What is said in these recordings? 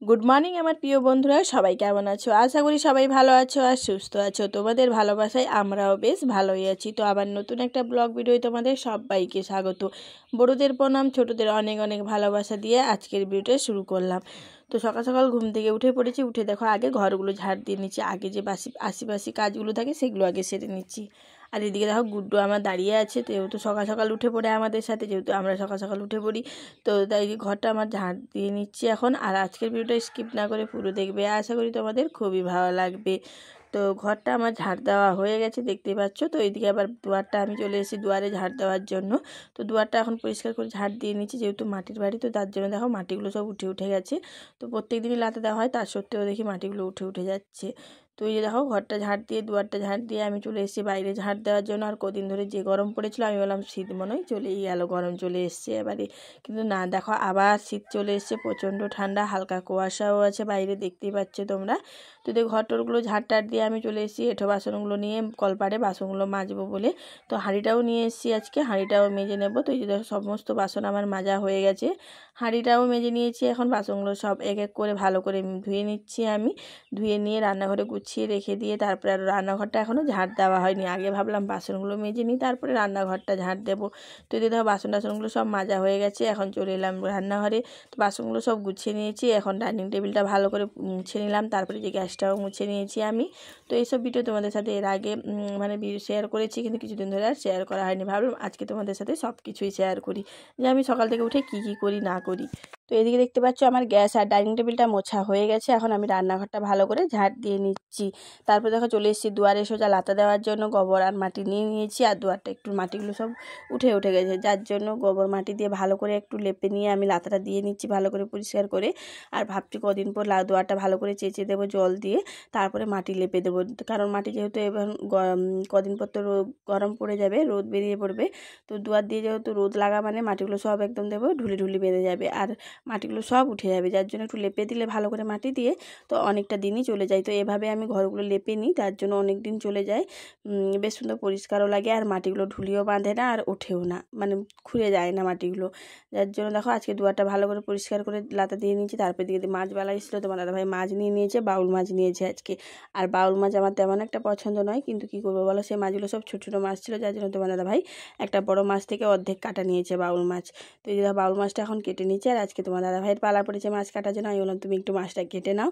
Good morning আমার প্রিয় বন্ধুরা, সবাই কেমন আছো? আশা করি সবাই ভালো আছো আর সুস্থ আছো। তোমাদের ভালোবাসায় আমরাও বেশ ভালোই আছি। তো আবার নতুন একটা ব্লগ ভিডিও তোমাদের সবাইকে স্বাগত। বড়দের প্রণাম, ছোটদের অনেক অনেক ভালোবাসা দিয়ে আজকের ভিডিওটা শুরু করলাম। তো সকাল সকাল ঘুম থেকে উঠে পড়েছি। উঠে দেখো আগে ঘরগুলো ঝাড় দিয়ে নিচ্ছি। আগে যে আশিপাশি কাজগুলো থাকে সেগুলো আগে সেরে নিচ্ছি। আর এদিকে দেখো গুড্ডু আমার দাঁড়িয়ে আছে। তো যেহেতু সকাল সকাল উঠে পড়ে আমাদের সাথে, যেহেতু আমরা সকাল সকাল উঠে পড়ি, তো তাই ঘরটা আমার ঝাড় দিয়ে নিচ্ছি এখন। আর আজকের ভিডিওটা স্কিপ না করে পুরো দেখবে, আশা করি তোমাদের খুবই ভালো লাগবে। তো ঘরটা আমার ঝাড় দেওয়া হয়ে গেছে, দেখতে পাচ্ছ। তো এইদিকে আবার দুয়ারটা আমি চলে এসেছি দুয়ারে ঝাড় দেওয়ার জন্য। তো দুয়ারটা এখন পরিষ্কার করে ঝাড় দিয়ে নিচ্ছি, যেহেতু মাটির বাড়ি, তো তার জন্য দেখো মাটিগুলো সব উঠে উঠে গেছে। তো প্রত্যেক দিনই লাতে দেওয়া হয়, তার সত্ত্বেও দেখি মাটিগুলো উঠে উঠে যাচ্ছে। তো এই যে দেখো ঘরটা ঝাড় দিয়ে দুয়ারটা ঝাড় দিয়ে আমি চলে এসেছি বাইরে ঝাড় দেওয়ার জন্য। আর কদিন ধরে যে গরম পড়েছিল, আমি বললাম শীত মনে হয় চলেই গেল, গরম চলে এসছে এবারে। কিন্তু না, দেখো আবার শীত চলে এসছে, প্রচণ্ড ঠান্ডা, হালকা কুয়াশাও আছে বাইরে, দেখতেই পাচ্ছ তোমরা। তো দেখো ঘর টরগুলো ঝাড় টাড় দিয়ে আমি চলে এসেছি এঁঠো বাসনগুলো নিয়ে কলপাড়ে বাসনগুলো মাজবো বলে। তো হাঁড়িটাও নিয়ে এসেছি আজকে, হাঁড়িটাও মেজে নেব। তো এই যে দেখো সমস্ত বাসন আমার মাজা হয়ে গেছে, হাঁড়িটাও মেজে নিয়েছি। এখন বাসনগুলো সব এক এক করে ভালো করে ধুয়ে নিচ্ছি আমি। ধুয়ে নিয়ে রান্নাঘরে গুছিয়ে রেখে দিয়ে তারপরে আর রান্নাঘরটা এখনও ঝাড় দেওয়া হয়নি। আগে ভাবলাম বাসনগুলো মেজে নিই, তারপরে রান্নাঘরটা ঝাড় দেবো। তো এদিকে দেখো বাসন টাসনগুলো সব মাজা হয়ে গেছে। এখন চলে এলাম রান্নাঘরে। তো বাসনগুলো সব গুছিয়ে নিয়েছি, এখন ডাইনিং টেবিলটা ভালো করে মুছে নিলাম, তারপরে যে গ্যাসটাও মুছে নিয়েছি আমি। তো এইসব ভিডিও তোমাদের সাথে এর আগে মানে শেয়ার করেছি, কিন্তু কিছুদিন ধরে আর শেয়ার করা হয়নি। ভাবলাম আজকে তোমাদের সাথে সব কিছুই শেয়ার করি, যে আমি সকাল থেকে উঠে কী কী করি না করি। তো এদিকে দেখতে পাচ্ছ আমার গ্যাস আর ডাইনিং টেবিলটা মোছা হয়ে গেছে। এখন আমি রান্নাঘরটা ভালো করে ঝাড় দিয়ে নিচ্ছি। তারপর দেখো চলে এসেছি দুয়ারে সোজা লাতা দেওয়ার জন্য। গোবর আর মাটি নিয়ে নিয়েছি, আর দুয়ারটা একটু মাটিগুলো সব উঠে উঠে গেছে, যার জন্য গোবর মাটি দিয়ে ভালো করে একটু লেপে নিয়ে আমি লাতাটা দিয়ে নিচ্ছি ভালো করে পরিষ্কার করে। আর ভাবছি কদিন পর দুয়ারটা ভালো করে চেঁচে দেবো জল দিয়ে, তারপরে মাটি লেপে দেবো। কারণ মাটি যেহেতু এবার কদিন পর তো গরম পড়ে যাবে, রোদ বেরিয়ে পড়বে। তো দুয়ার দিয়ে যেহেতু রোদ লাগা মানে মাটিগুলো সব একদম দেবো ঢুলি ঢুলি বেঁধে যাবে, আর মাটিগুলো সব উঠে যাবে, যার জন্য একটু লেপে দিলে ভালো করে মাটি দিয়ে তো অনেকটা দিনই চলে যায়। তো এভাবে আমি ঘরগুলো লেপে নিই, তার জন্য অনেক দিন চলে যায়, বেশ সুন্দর পরিষ্কারও লাগে, আর মাটিগুলো ঢুলিও বাঁধে না আর ওঠেও না, মানে খুঁড়ে যায় না মাটিগুলো। যার জন্য দেখো আজকে দুয়ারটা ভালো করে পরিষ্কার করে লাতা দিয়ে নিয়েছি। তারপর দিকে মাছবেলা এসেছিলো, তোমার দাদাভাই মাছ নিয়ে নিয়েছে, বাউল মাছ নিয়েছে আজকে। আর বাউল মাছ আমার তেমন একটা পছন্দ নয়, কিন্তু কী করবো বলো, সেই মাছগুলো সব ছোটো ছোটো মাছ ছিল, যার জন্য তোমার দাদাভাই একটা বড় মাছ থেকে অর্ধেক কাটা নিয়েছে বাউল মাছ। তো এই যে বাউল মাছটা এখন কেটে নিচ্ছে। আর আজকে তোমার দাদাভাইয়ের পালা পড়েছে মাছ কাটার জন্য। আমি বললাম তুমি একটু মাছটা কেটে নাও,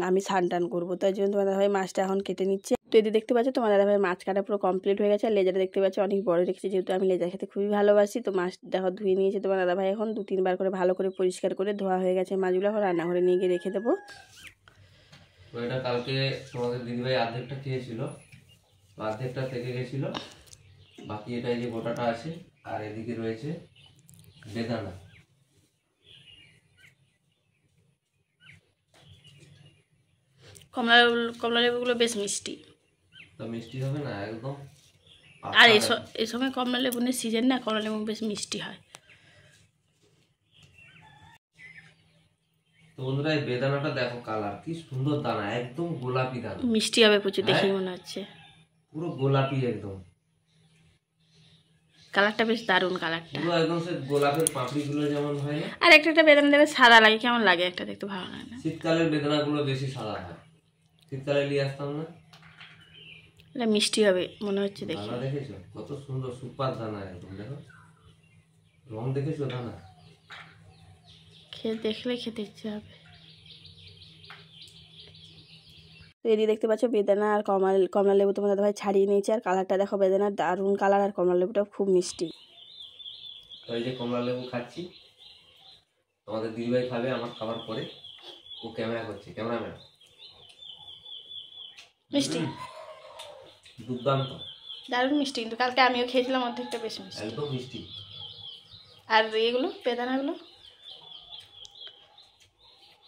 আমি স্নান টান করবো। তাই জন্য তোমার দাদাভাই মাছটা এখন কেটে নিচ্ছে। তো এদিকে দেখতে পাচ্ছ তোমার দাদাভাইয়ের মাছ কাটা পুরো কমপ্লিট হয়ে গেছে। আর লেজাটা দেখতে পাচ্ছ অনেক বড় রেখেছে, যেহেতু আমি লেজা খেতে খুবই ভালোবাসি। তো মাছ দেখো ধুয়ে নিয়েছে তোমার দাদাভাই, এখন 2-3 বার করে ভালো করে পরিষ্কার করে ধোয়া হয়ে গেছে মাছগুলো। এখন রান্নাঘরে নিয়ে গিয়ে রেখে দেবো। এটা কালকে তোমাদের দিদিভাই অর্ধেকটা খেয়েছিল, অর্ধেকটা থেকে গেছিল, বাকি এটা যে গোটাটা আছে। আর এদিকে রয়েছে বেদানা। কমলা লেবুগুলো বেশ মিষ্টি, তো মিষ্টি হবে না একদম। আর এই সময় কমলা লেবুনের সিজন না, কমলা লেবু বেশ মিষ্টি হয়। তো বন্ধুরা এই বেদানাটা দেখো, কালার কি সুন্দর, দানা একদম গোলাপি দানা, মিষ্টি হবে প্রচুর, দেখেই মনে হচ্ছে পুরো গোলাপি একদম। কালারটা বেশ দারুণ, কালারটা পুরো একদম সে গোলাপের পাপড়িগুলো যেমন হয় না। আর একটা একটা বেদানা দেবে সাদা লাগে, কেমন লাগে একটা দেখতে, ভালো লাগে না। শীতকালের বেদানাগুলো বেশি সাদা হয়, শীতকালে নিয়ে আসতাম না। এটা মিষ্টি হবে মনে হচ্ছে দেখে। দানা দেখেছো কত সুন্দর, সুপার দানা একদম, দেখো রং দেখেছো দানা, দেখলে খেতে ইচ্ছে হবে। তো এদিকে দেখতে পাচ্ছ বেদানা আর কমলা লেবু তোমার দাদাভাই ছাড়িয়ে নিয়েছে। আর কালারটা দেখো, বেদানার দারুণ কালার, আর কমলা লেবুটাও খুব মিষ্টি। ওই যে কমলা লেবু খাচ্ছি, তোমাদের দিদিভাই খাবে আমার খাবার পরে। ও ক্যামেরা করছে, ক্যামেরাম্যান। মিষ্টি, দুর্দান্ত, দারুণ মিষ্টি। কিন্তু কালকে আমিও খেয়েছিলাম অর্ধেকটা, বেশ মিষ্টি, একদম মিষ্টি। আর এগুলো বেদানাগুলো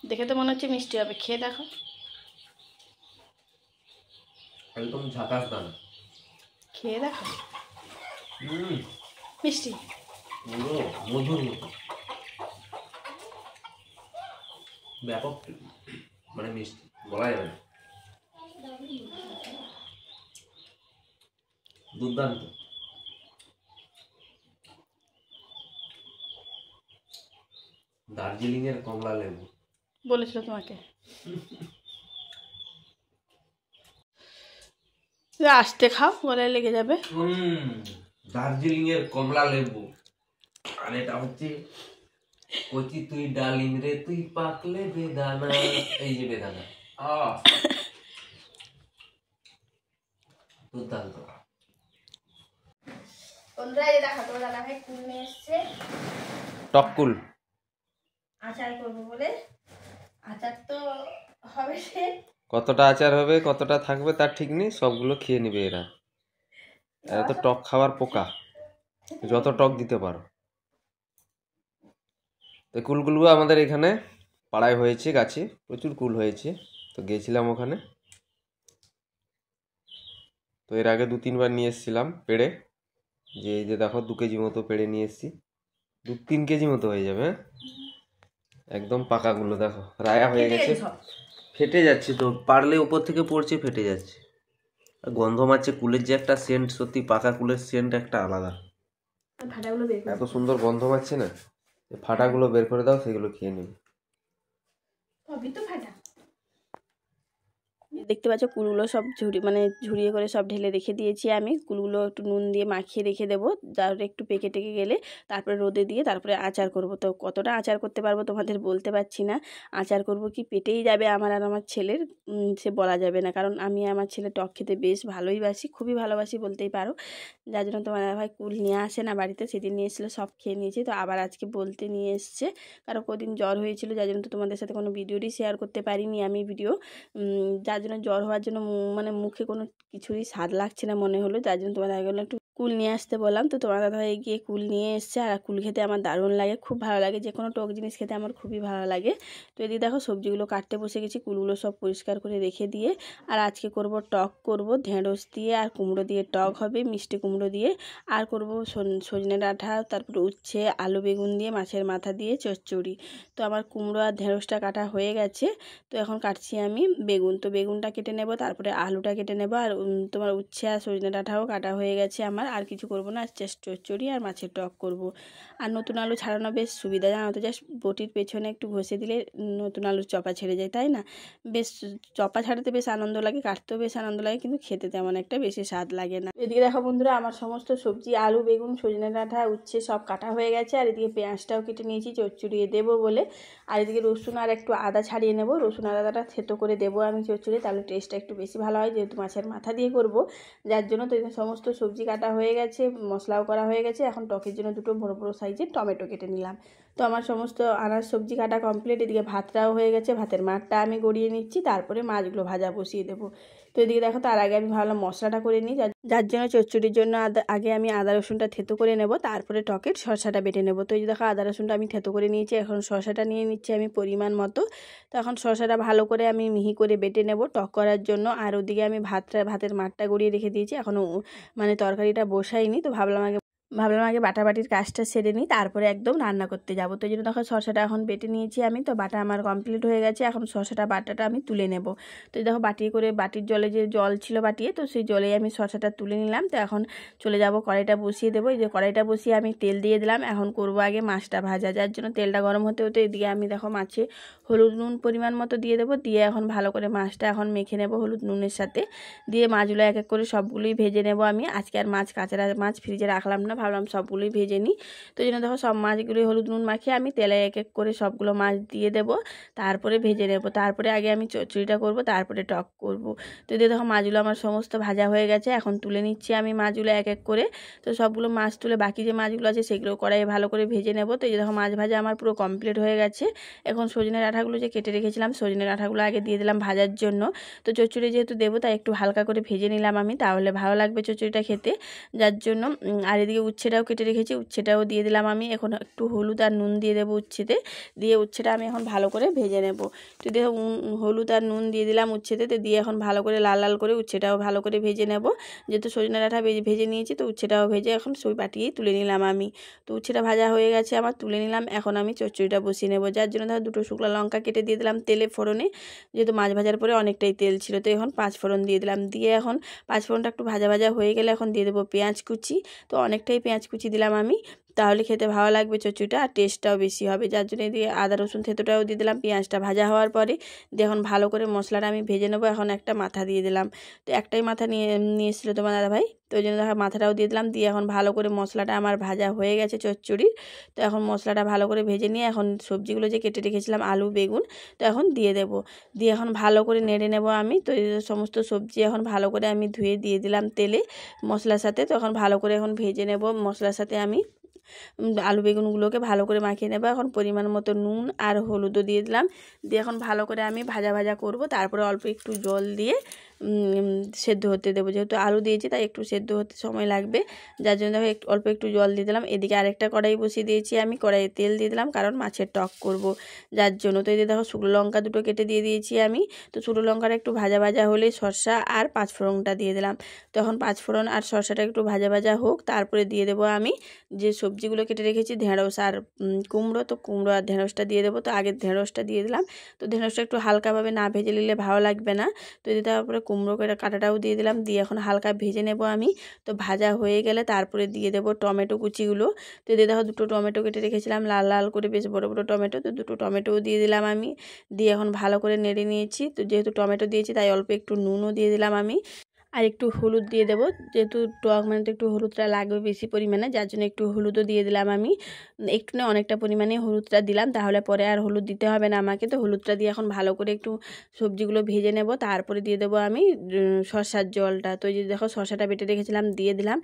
দেখে তো মনে হচ্ছে মিষ্টি হবে, খেয়ে দেখো। একদম ঝাকাস দানা, খেয়ে দেখো, মিষ্টি, পুরো মধুর মতো, ব্যাপক মানে মিষ্টি, বলা যাবে না, দুর্দান্ত। দার্জিলিং এর কমলা লেবু, বলেছিল তোমাকে আসতে খাও, গলায় লেগে যাবে। দার্জিলিং এর কমলা লেবু, আর এটা হচ্ছে কচি তুই ডালিং রে তুই পাকলে বেদানা। এই যে বেদানা, দুর্দান্ত। বন্ধুরা এই দেখো তোমার দাদা ভাই কুল নিয়ে এসছে, টককুল আচার করবো বলে। আচার তো হবে সে, কতটা আচার হবে কতটা থাকবে তার ঠিক নেই, সবগুলো খেয়ে নিবে এরা। এরা তো টক খাওয়ার পোকা, যত টক দিতে পারো। তো কুলগুলো আমাদের এখানে পাড়ায় হয়েছে, গাছে প্রচুর কুল হয়েছে, তো গেছিলাম ওখানে। তো এর আগে 2-3 বার নিয়ে এসেছিলাম পেড়ে, যে এই যে দেখো 2 কেজি মতো পেড়ে নিয়ে এসেছি, 2-3 কেজি মতো হয়ে যাবে। একদম পাকাগুলো দেখো রায়া হয়ে গেছে, ফেটে যাচ্ছে, তো পারলে উপর থেকে পড়ছে ফেটে যাচ্ছে। আর গন্ধ মারছে, কুলের যে একটা সেন্ট, সত্যি পাকা কুলের সেন্ট একটা আলাদা, ফাটাগুলো বের এত সুন্দর গন্ধ মারছে না। ফাটাগুলো বের করে দাও, সেগুলো খেয়ে নিন। তো ফাটা দেখতে পাচ্ছ কুলগুলো সব ঝুরিয়ে করে সব ঢেলে রেখে দিয়েছি আমি। কুলগুলো একটু নুন দিয়ে মাখিয়ে রেখে দেবো, তারপরে একটু পেকে টেকে গেলে তারপরে রোদে দিয়ে তারপরে আচার করব। তো কতটা আচার করতে পারবো তোমাদের বলতে পারছি না। আচার করব কি পেটেই যাবে আমার আর আমার ছেলের, সে বলা যাবে না। কারণ আমি আমার ছেলে টক খেতে বেশ ভালোই বাসি, খুবই ভালোবাসি বলতেই পারো। যার জন্য তোমার ভাই কুল নিয়ে আসে না বাড়িতে, সেদিন নিয়ে এসেছিলো, সব খেয়ে নিয়েছি। তো আবার আজকে বলতে নিয়ে এসছে, কারণ কদিন জ্বর হয়েছিল, যার জন্য তো তোমাদের সাথে কোনো ভিডিওটি শেয়ার করতে পারিনি আমি ভিডিও। যার জন্য জ্বর হওয়ার জন্য মুখে কোনো কিছুরই স্বাদ লাগছে না মনে হলো, যার জন্য তোমার আগে একটু কুল নিয়ে আসতে বললাম। তো তোমার দাদা ভাই গিয়ে কুল নিয়ে এসছে, আর কুল খেতে আমার দারুণ লাগে, খুব ভালো লাগে, যে কোনো টক জিনিস খেতে আমার খুবই ভালো লাগে। তো এদিকে দেখো সবজিগুলো কাটতে বসে গেছি, কুলগুলো সব পরিষ্কার করে রেখে দিয়ে। আর আজকে করব টক, করব ঢেঁড়স দিয়ে আর কুমড়ো দিয়ে টক হবে, মিষ্টি কুমড়ো দিয়ে। আর করব সজনে ডাঁটা, তারপরে উচ্ছে, আলু বেগুন দিয়ে, মাছের মাথা দিয়ে চচ্চড়ি। তো আমার কুমড়ো আর ঢেঁড়সটা কাটা হয়ে গেছে। তো এখন কাটছি আমি বেগুন, তো বেগুনটা কেটে নেব, তারপরে আলুটা কেটে নেব, আর তোমার উচ্ছে আর সজনে ডাঁটাও কাটা হয়ে গেছে আমার। আর কিছু করব না, চচ্চড়ি আর মাছের টক করব। আর নতুন আলু ছাড়ানো বেশ সুবিধা, জানো তো, জাস্ট বটির পেছনে একটু ঘষে দিলে নতুন আলুর চপা ছেড়ে যায়, তাই না? বেশ চপা ছাড়াতে বেশ আনন্দ লাগে, কাটতেও বেশ আনন্দ লাগে, কিন্তু খেতে তেমন একটা বেশি স্বাদ লাগে না। এদিকে দেখো বন্ধুরা, আমার সমস্ত সবজি আলু বেগুন সজনে ডাঁটা উচ্ছে সব কাটা হয়ে গেছে, আর এদিকে পেঁয়াজটাও কেটে নিয়েছি চচ্চড়িয়ে দেবো বলে। আর এদিকে রসুন আর একটু আদা ছাড়িয়ে নেব, রসুন আর আদাটা থেতো করে দেবো আমি চচ্চড়ি, তাহলে টেস্টটা একটু বেশি ভালো হয়, যেহেতু মাছের মাথা দিয়ে করব, যার জন্য। তো সমস্ত সবজি কাটা হয়ে গেছে, মশলাও করা হয়ে গেছে। এখন টকের জন্য দুটো বড় বড় সাইজের টমেটো কেটে নিলাম। তো আমার সমস্ত আনাজ সবজি কাটা কমপ্লিট। এদিকে ভাতটাও হয়ে গেছে, ভাতের মাঠটা আমি গড়িয়ে নিচ্ছি, তারপরে মাছগুলো ভাজা বসিয়ে দেবো। তো এদিকে দেখো, তার আগে আমি ভাবলাম মশলাটা করে নিই, যার জন্য চচ্চড়ির জন্য আগে আমি আদা রসুনটা থেতো করে নেব, তারপরে টকের শসাটা বেটে নেব। তো এই যে দেখো, আদা রসুনটা আমি থেতো করে নিয়েছি, এখন শসাটা নিয়ে নিচ্ছি আমি পরিমাণ মতো। তো এখন শসাটা ভালো করে আমি মিহি করে বেটে নেব টক করার জন্য। আর ওদিকে আমি ভাতের মাঠটা গড়িয়ে রেখে দিয়েছি, এখনও তরকারিটা বসাইনি। তো ভাবলাম আগে বাটাবাটির কাজটা সেরে নিই, তারপরে একদম রান্না করতে যাবো। তো এই জন্য দেখো শসাটা এখন বেটে নিয়েছি আমি, তো বাটা আমার কমপ্লিট হয়ে গেছে। এখন বাটাটা আমি তুলে নেব। তো দেখো বাটির জলে যে জল ছিল বাটিয়ে, তো সেই জলে আমি শসাটা তুলে নিলাম। তো এখন চলে যাব, কড়াইটা বসিয়ে দেবো। এই যে কড়াইটা বসিয়ে আমি তেল দিয়ে দিলাম, এখন করব আগে মাছটা ভাজা, যার জন্য তেলটা গরম হতে হতে এদিকে আমি দেখো মাছে হলুদ নুন পরিমাণ মতো দিয়ে দেবো, দিয়ে এখন ভালো করে মাছটা এখন মেখে নেব হলুদ নুনের সাথে, দিয়ে মাছগুলো এক এক করে সবগুলোই ভেজে নেব আমি। আজকে আর কাঁচা মাছ ফ্রিজে রাখলাম না, ভাবলাম সবগুলোই ভেজে নিই। তো এই জন্য দেখো সব মাছগুলোই হলুদ নুন মাখিয়ে আমি তেলে এক এক করে সবগুলো মাছ দিয়ে দেবো, তারপরে ভেজে নেব। তারপরে আগে আমি চচ্চড়িটা করব, তারপরে টক করব। তো এই দেখো মাছগুলো আমার সমস্ত ভাজা হয়ে গেছে, এখন তুলে নিচ্ছি আমি মাছগুলো এক এক করে। তো সবগুলো মাছ তুলে বাকি যে মাছগুলো আছে সেগুলো কড়াইয়ে ভালো করে ভেজে নেব। তো এই দেখো মাছ ভাজা আমার পুরো কমপ্লিট হয়ে গেছে। এখন সজনে ডাঁটাগুলো যে কেটে রেখেছিলাম, সজনে ডাঁটাগুলো আগে দিয়ে দিলাম ভাজার জন্য। তো চচ্চড়ি যেহেতু দেবো, তাই একটু হালকা করে ভেজে নিলাম আমি, তাহলে ভালো লাগবে চচ্চড়িটা খেতে, যার জন্য। আর এদিকে উচ্ছেটাও কেটে রেখেছি, উচ্ছেটাও দিয়ে দিলাম আমি। এখন একটু হলুদ আর নুন দিয়ে দেবো উচ্ছেতে, দিয়ে উচ্ছেটা আমি এখন ভালো করে ভেজে নেব। তো দেখো হলুদ আর নুন দিয়ে দিলাম উচ্ছেতে, দিয়ে এখন ভালো করে লাল লাল করে উচ্ছেটাও ভালো করে ভেজে নেব। যেহেতু সজনে ডাঁটা ভেজে নিয়েছি, তো উচ্ছেটাও ভেজে এখন সই পাটিয়েই তুলে নিলাম আমি। তো উচ্ছেটা ভাজা হয়ে গেছে আমার, তুলে নিলাম। এখন আমি চচ্চড়িটা বসিয়ে নেব, যার জন্য ধরো দুটো শুকনো লঙ্কা কেটে দিয়ে দিলাম তেলে ফোড়নে, যেহেতু মাছ ভাজার পরে অনেকটাই তেল ছিল। তো এখন 5 ফোড়ন দিয়ে দিলাম, দিয়ে এখন 5 ফোড়নটা একটু ভাজা ভাজা হয়ে গেলে এখন দিয়ে দেবো পেঁয়াজ কুচি। তো অনেকটাই পেঁয়াজ কুচি দিলাম আমি। তাহলে খেতে ভালো লাগবে চচ্চড়িটা, আর টেস্টটাও বেশি হবে। যার জন্য এদিকে আদা রসুন থেঁতোটাও দিয়ে দিলাম। পেঁয়াজটা ভাজা হওয়ার পরে দিয়ে এখন ভালো করে মশলাটা আমি ভেজে নেবো। এখন একটা মাথা দিয়ে দিলাম, তো একটাই মাথা নিয়ে এসেছিলো তোমার দাদাভাই, তো ওই জন্য দেখা মাথাটাও দিয়ে দিলাম। দিয়ে এখন ভালো করে মশলাটা আমার ভাজা হয়ে গেছে চচ্চড়ির। তো এখন মশলাটা ভালো করে ভেজে নিয়ে এখন সবজিগুলো যে কেটে রেখেছিলাম আলু বেগুন, তো এখন দিয়ে দেবো। দিয়ে এখন ভালো করে নেড়ে নেব আমি। তো এই সমস্ত সবজি এখন ভালো করে আমি ধুয়ে দিয়ে দিলাম তেলে মশলার সাথে। তো এখন ভালো করে এখন ভেজে নেব মশলার সাথে আমি আলু বেগুনগুলোকে ভালো করে মাখিয়ে নেব। এখন পরিমাণ মতো নুন আর হলুদও দিয়ে দিলাম। দিয়ে এখন ভালো করে আমি ভাজা ভাজা করব। তারপরে অল্প একটু জল দিয়ে সেদ্ধ হতে দেবো, যেহেতু আলু দিয়েছি তাই একটু সেদ্ধ হতে সময় লাগবে। যার জন্য দেখো অল্প একটু জল দিয়ে দিলাম। এদিকে আরেকটা কড়াই বসিয়ে দিয়েছি আমি, কড়াইয়ে তেল দিয়ে দিলাম কারণ মাছের টক করব যার জন্য। তো এই যে দেখো শুকনো লঙ্কা দুটো কেটে দিয়ে দিয়েছি আমি। তো শুকনো লঙ্কাটা একটু ভাজা ভাজা হলে শসা আর পাঁচফোড়নটা দিয়ে দিলাম। তখন পাঁচফোড়ন আর শসাটা একটু ভাজা ভাজা হোক, তারপরে দিয়ে দেবো আমি যে সবজিগুলো কেটে রেখেছি ঢেঁড়স আর কুমড়ো। তো কুমড়ো আর ঢেঁড়সটা দিয়ে দেবো। তো আগে ঢেঁড়সটা দিয়ে দিলাম। তো ঢেঁড়সটা একটু হালকাভাবে না ভেজে নিলে ভালো লাগবে না। তো দিয়ে তারপরে কুমড়ো কাটাটাও দিয়ে দিলাম। দিয়ে এখন হালকা ভেজে নেব আমি। তো ভাজা হয়ে গেলে তারপরে দিয়ে দেবো টমেটো কুচিগুলো। তো দিয়ে দেখো দুটো টমেটো কেটে রেখেছিলাম লাল লাল করে, বেশ বড় বড় টমেটো। তো দুটো টমেটোও দিয়ে দিলাম আমি। দিয়ে এখন ভালো করে নেড়ে নিয়েছি। তো যেহেতু টমেটো দিয়েছি তাই অল্প একটু নুনও দিয়ে দিলাম আমি, আর একটু হলুদ দিয়ে দেবো। যেহেতু টক মানে তো একটু হলুদটা লাগবে বেশি পরিমাণে, যার জন্য একটু হলুদও দিয়ে দিলাম আমি। একটু না অনেকটা পরিমাণে হলুদটা দিলাম, তাহলে পরে আর হলুদ দিতে হবে না আমাকে। তো হলুদটা দিয়ে এখন ভালো করে একটু সবজিগুলো ভেজে নেব। তারপরে দিয়ে দেবো আমি শসার জলটা। তো এই যে দেখো শসাটা বেটে রেখেছিলাম দিয়ে দিলাম।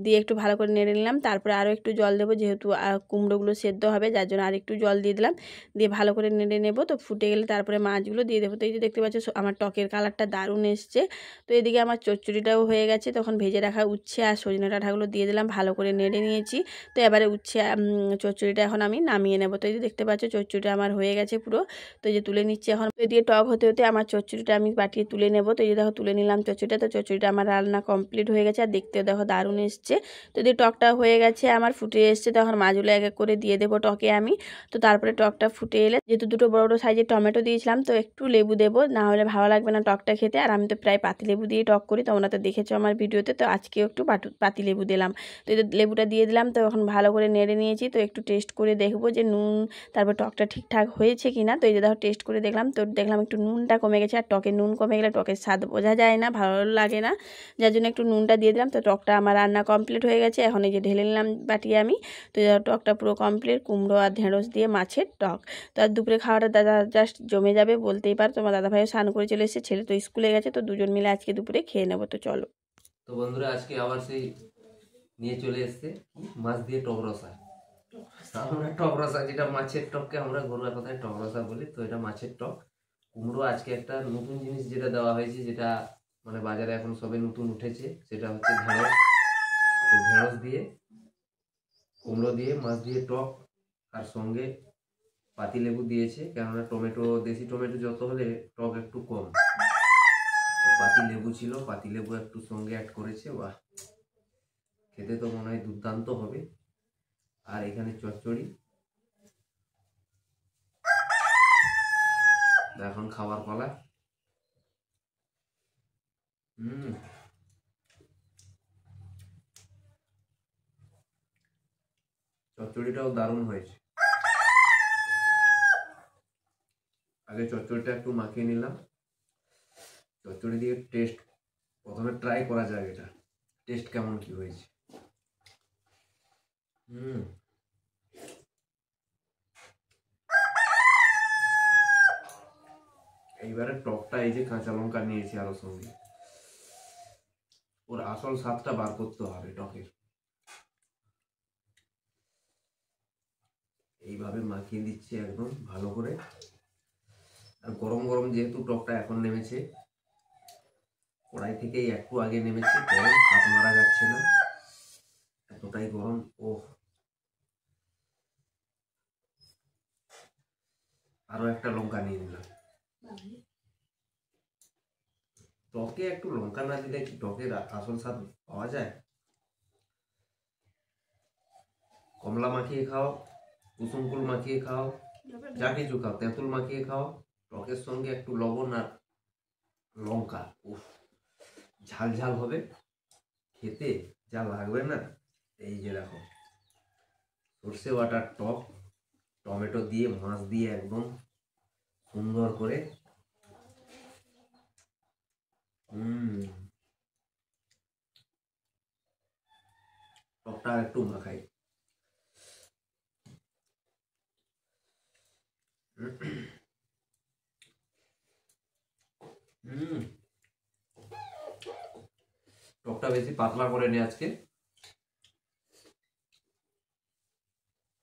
দিয়ে একটু ভালো করে নেড়ে নিলাম। তারপরে আরও একটু জল দেবো, যেহেতু কুমড়োগুলো সেদ্ধ হবে যার জন্য আর একটু জল দিয়ে দিলাম। দিয়ে ভালো করে নেড়ে নেব। তো ফুটে গেলে তারপরে মাছগুলো দিয়ে দেবো। তো এই যে দেখতে পাচ্ছ আমার টকের কালারটা দারুণ এসছে। তো এদিকে আমার চচ্চড়িটাও হয়ে গেছে। তখন ভেজে রাখা উচ্ছে আর সজনে ডাঁটাগুলো দিয়ে দিলাম, ভালো করে নেড়ে নিয়েছি। তো এবারে উচ্ছে চচ্চড়িটা এখন আমি নামিয়ে নেব। তো এই যে দেখতে পাচ্ছ চচ্চড়িটা আমার হয়ে গেছে পুরো। তো এই যে তুলে নিচ্ছি এখন। এদিকে টক হতে হতে আমার চচ্চড়িটা আমি বাটিয়ে তুলে নেব। তো এই যে দেখো তুলে নিলাম চচ্চড়িটা। তো চচ্চড়িটা আমার রান্না কমপ্লিট হয়ে গেছে, আর দেখতেও দেখো দারুণ এসছে। তো এদিকে টকটা হয়ে গেছে আমার, ফুটে এসছে। তখন মাছগুলো এক এক করে দিয়ে দেবো টকে আমি। তো তারপরে টকটা ফুটে এলে যেহেতু দুটো বড় বড় সাইজের টমেটো দিয়েছিলাম, তো একটু লেবু দেবো, না হলে ভালো লাগবে না টকটা খেতে। আর আমি তো প্রায় পাতিলেবু দিয়ে টক করি, তোমরা তো দেখেছো আমার ভিডিওতে। তো আজকেও একটু পাতিলেবু দিলাম। তো এই লেবুটা দিয়ে দিলাম। তো এখন ভালো করে নেড়ে নিয়েছি। তো একটু টেস্ট করে দেখবো যে নুন তারপর টকটা ঠিকঠাক হয়েছে কি না। তো এই যে দেখো টেস্ট করে দেখলাম, তো দেখলাম একটু নুনটা কমে গেছে। আর টকে নুন কমে গেলে টকের স্বাদ বোঝা যায় না, ভালো লাগে না, যার জন্য একটু নুনটা দিয়ে দিলাম। তো টকটা আমার রান্না কমপ্লিট হয়ে গেছে। এখন এই যে ঢেলে নিলাম বাটিয়ে আমি। তো টকটা পুরো কমপ্লিট, কুমড়ো আর ঢেঁড়স দিয়ে মাছের টক। তো আর দুপুরে খাওয়াটা দাদা জাস্ট জমে যাবে বলতেই পারো। তোমার দাদাভাইও স্নান করে চলে এসেছে, ছেলে তো স্কুলে গেছে। তো দুজন মিলে আজকে দুপুরে খেয়ে নেবো। তো চলো। তো বন্ধুরা আজকে আবার সেই নিয়ে চলে এসছে মাছ দিয়ে টক রসা। আমরা টক রসা, যেটা মাছের টককে আমরা ঘরোয়া কথায় টক রসা বলি, তো এটা মাছের টক। কুমড়ো আজকে একটা নতুন জিনিস যেটা দেওয়া হয়েছে, যেটা মানে বাজারে এখন সবে নতুন উঠেছে, সেটা হচ্ছে ঢেঁড়স। তো ঢেঁড়স দিয়ে কুমড়ো দিয়ে মাছ দিয়ে টক, আর সঙ্গে পাতিলেবু দিয়েছে, কেননা টমেটো দেশি টমেটো যত হলে টক একটু কম। পাতিলেবু ছিল, পাতিলেবু একটু সঙ্গে অ্যাড করেছে। বাহ, খেতে তো মনে হয় দুর্দান্ত হবে। আর এখানে চচ্চড়ি। এখন খাবার পালা। চচ্চড়িটাও দারুণ হয়েছে। আগে চচ্চড়িটা একটু মাখিয়ে নিলাম। চচ্চড়ি দিয়ে টেস্ট প্রথমে ট্রাই করা যাক, এটা টেস্ট কেমন কি হয়েছে। এইবারে টকটা, এই যে কাঁচা লঙ্কা নিয়েছি আরো সঙ্গে, ওর আসল স্বাদটা বার করতে হবে টকের। এইভাবে মাখিয়ে দিচ্ছি একদম ভালো করে। আর গরম গরম যেহেতু টকটা এখন নেমেছে, কড়াই থেকেই একটু আগে নেমেছে, গরম, হাত মারা যাচ্ছে না, এতটাই গরম। ও আরো একটা লঙ্কা নিয়ে নিলাম। টকে একটু লঙ্কা না দিলে কি টকের আসল স্বাদ পাওয়া যায়? কমলা মাখিয়ে খাও, কুসুম ফুল মাখিয়ে খাও, যা কিছু খাও, তেঁতুল মাখিয়ে খাও, টকের সঙ্গে একটু লবণ আর লঙ্কা, উফ, ঝাল ঝাল হবে, খেতে যা লাগবে না। এই যে দেখো সর্ষে বাটার টক, টমেটো দিয়ে মাছ দিয়ে একদম সুন্দর করে। টকটা একটু মাখাই। টকটা বেশি পাতলা করে নি আজকে।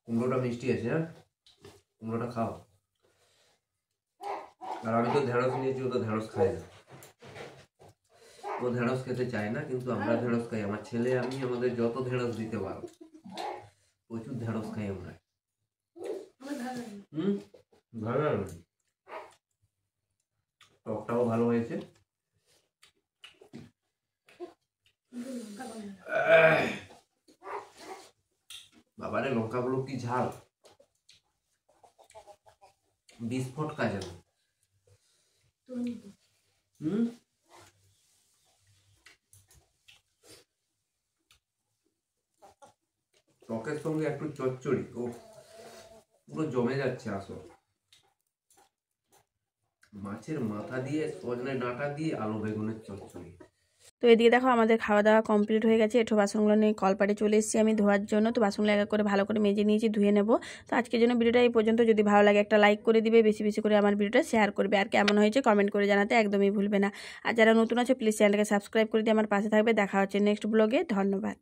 কুমড়োটা মিষ্টি আছে, হ্যাঁ কুমড়োটা খাও। আর আমি তো ঢেঁড়স নিয়েছি, ও তো ঢেঁড়স খায় না, ও ঢেঁড়স খেতে চায় না, কিন্তু আমরা ঢেঁড়স খাই। আমার ছেলে আমি, আমাদের যত ঢেঁড়স দিতে পারো, প্রচুর ঢেঁড়স খাই আমরা। ভালো লাগে। টকটাও ভালো হয়েছে। বাবারে লঙ্কাগুলো কি ঝাল, বিস্ফোট কাজে না। টকের সঙ্গে একটু চচ্চড়ি, ও পুরো জমে যাচ্ছে। আসো, মাছের মাথা দিয়ে, সজনে ডাঁটা দিয়ে আলু বেগুনের চচ্চড়ি। তো এদিকে দেখো আমাদের খাওয়া দাওয়া কমপ্লিট হয়ে গেছে। এঁঠো বাসনগুলো নিয়ে কলপাটে চলে এসেছি আমি ধোয়ার জন্য। তো বাসনগুলো এক এক করে ভালো করে মেজে নিয়েছি, ধুয়ে নেব। তো আজকের জন্য ভিডিওটা এই পর্যন্ত। যদি ভালো লাগে একটা লাইক করে দিবে, বেশি বেশি করে আমার ভিডিওটা শেয়ার করবে, আর কেমন হয়েছে কমেন্ট করে জানাতে একদমই ভুলবে না। আর যারা নতুন আছে প্লিজ চ্যানেলটাকে সাবস্ক্রাইব করে দিয়ে আমার পাশে থাকবে। দেখা হচ্ছে নেক্সট ব্লগে। ধন্যবাদ।